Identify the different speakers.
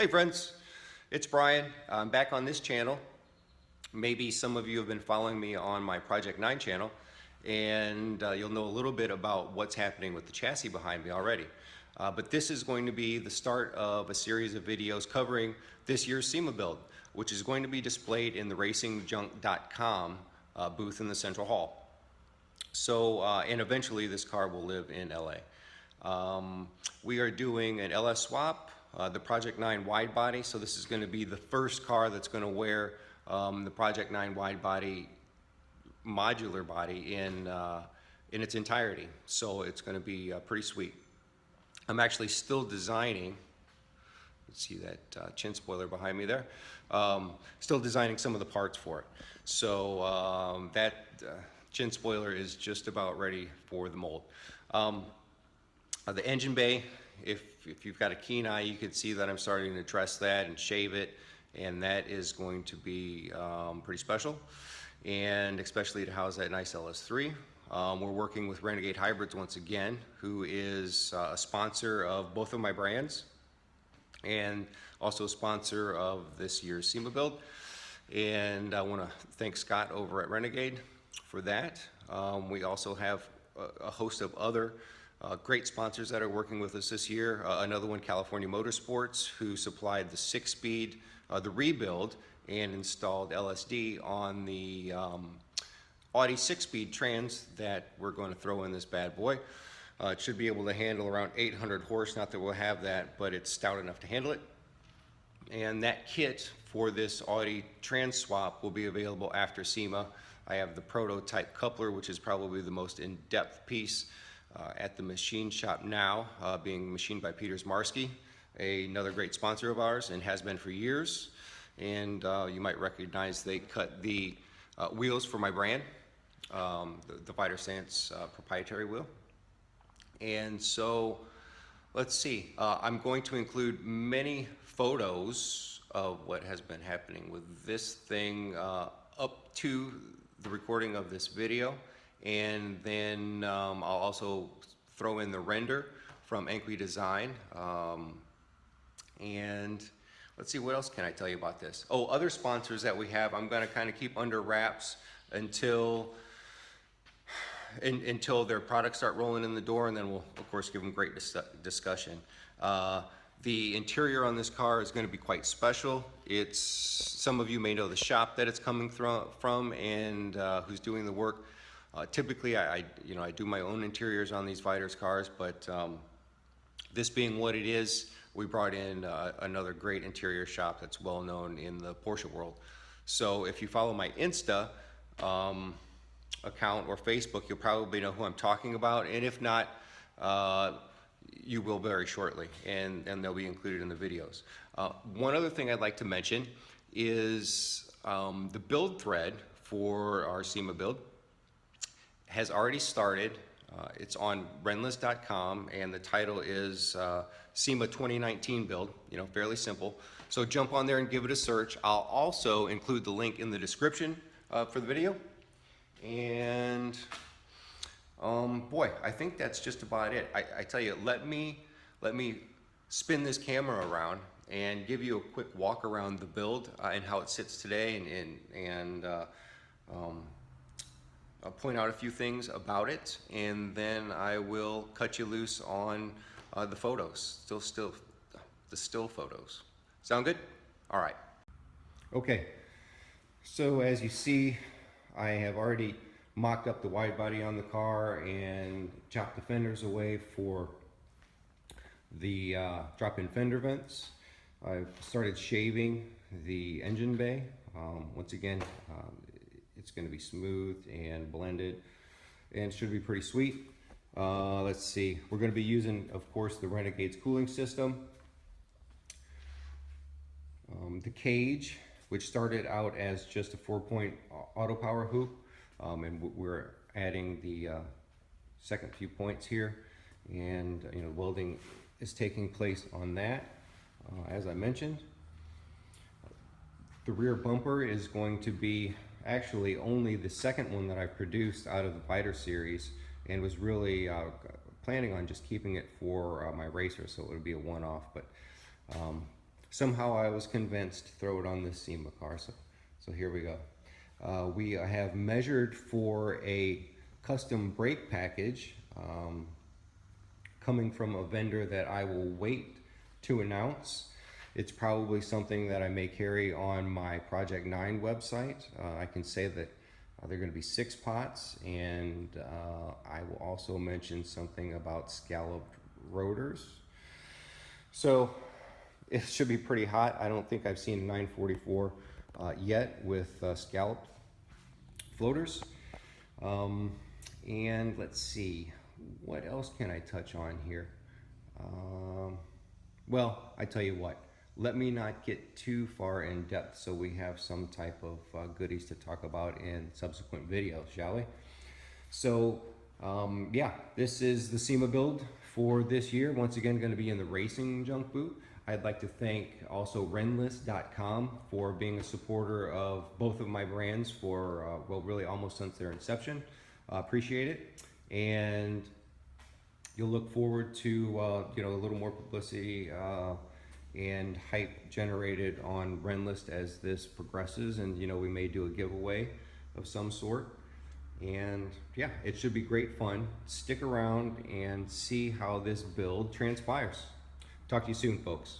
Speaker 1: Hey friends, it's Brian. I'm back on this channel. Maybe some of you have been following me on my Project 9 channel, and you'll know a little bit about what's happening with the chassis behind me already. But this is going to be the start of a series of videos covering this year's SEMA build, which is going to be displayed in the racingjunk.com booth in the Central Hall. So, and eventually this car will live in LA. We are doing an LS swap, the Project 9 wide body. So this is going to be the first car that's going to wear the Project 9 wide body modular body in its entirety. So it's going to be pretty sweet. I'm actually still designing. Let's see that chin spoiler behind me there. Still designing some of the parts for it. So that chin spoiler is just about ready for the mold. The engine bay, if you've got a keen eye, you can see that I'm starting to dress that and shave it, and that is going to be pretty special, and especially to house that nice LS3. We're working with Renegade Hybrids once again, who is a sponsor of both of my brands and also a sponsor of this year's SEMA build. And I want to thank Scott over at Renegade for that. We also have a host of other great sponsors that are working with us this year. Another one, California Motorsports, who supplied the 6-speed, the rebuild, and installed LSD on the Audi 6-speed trans that we're going to throw in this bad boy. It should be able to handle around 800 horse, not that we'll have that, but it's stout enough to handle it. And that kit for this Audi trans swap will be available after SEMA. I have the prototype coupler, which is probably the most in-depth piece at the machine shop now, being machined by Peter Zmarsky, another great sponsor of ours and has been for years. And you might recognize they cut the wheels for my brand, the Widerstands proprietary wheel. And so let's see, I'm going to include many photos of what has been happening with this thing up to the recording of this video. And then I'll also throw in the render from Enqui Design. And let's see, what else can I tell you about this? Oh, other sponsors that we have, I'm going to kind of keep under wraps until their products start rolling in the door, and then we'll, of course, give them great discussion. The interior on this car is going to be quite special. It's, some of you may know the shop that it's coming from and who's doing the work. Typically, I do my own interiors on these Viters cars, but this being what it is, we brought in another great interior shop that's well known in the Porsche world. So if you follow my Insta account or Facebook, you'll probably know who I'm talking about, and if not, you will very shortly, and they'll be included in the videos. One other thing I'd like to mention is the build thread for our SEMA build has already started. It's on renless.com, and the title is SEMA 2019 build, fairly simple. So jump on there and give it a search. I'll also include the link in the description for the video. And boy, I think that's just about it. I tell you, let me spin this camera around and give you a quick walk around the build and how it sits today, and I'll point out a few things about it, and then I will cut you loose on the photos, the still photos. Sound good? All right. Okay, so as you see, I have already mocked up the wide body on the car and chopped the fenders away for the drop-in fender vents. I've started shaving the engine bay. Once again, it's going to be smooth and blended and should be pretty sweet. Let's see, we're going to be using, of course, the Renegade's cooling system. The cage, which started out as just a 4-point auto power hoop, and we're adding the second few points here, and welding is taking place on that, as I mentioned. The rear bumper is going to be actually only the second one that I produced out of the Viter series, and was really planning on just keeping it for my racer, so it would be a one-off. But somehow I was convinced to throw it on this SEMA car. So here we go. We have measured for a custom brake package coming from a vendor that I will wait to announce. It's probably something that I may carry on my Project 9 website. I can say that they're going to be 6 pots, and I will also mention something about scalloped rotors. So it should be pretty hot. I don't think I've seen a 944 yet with scalloped floaters. And let's see, what else can I touch on here? Well, I tell you what, let me not get too far in depth so we have some type of goodies to talk about in subsequent videos, shall we? So yeah, this is the SEMA build for this year. Once again, going to be in the racing junk boot. I'd like to thank also Renlist.com for being a supporter of both of my brands for, well, really almost since their inception. Appreciate it. And you'll look forward to, you know, a little more publicity and hype generated on Renlist as this progresses. And, you know, we may do a giveaway of some sort. And yeah, it should be great fun. Stick around and see how this build transpires. Talk to you soon, folks.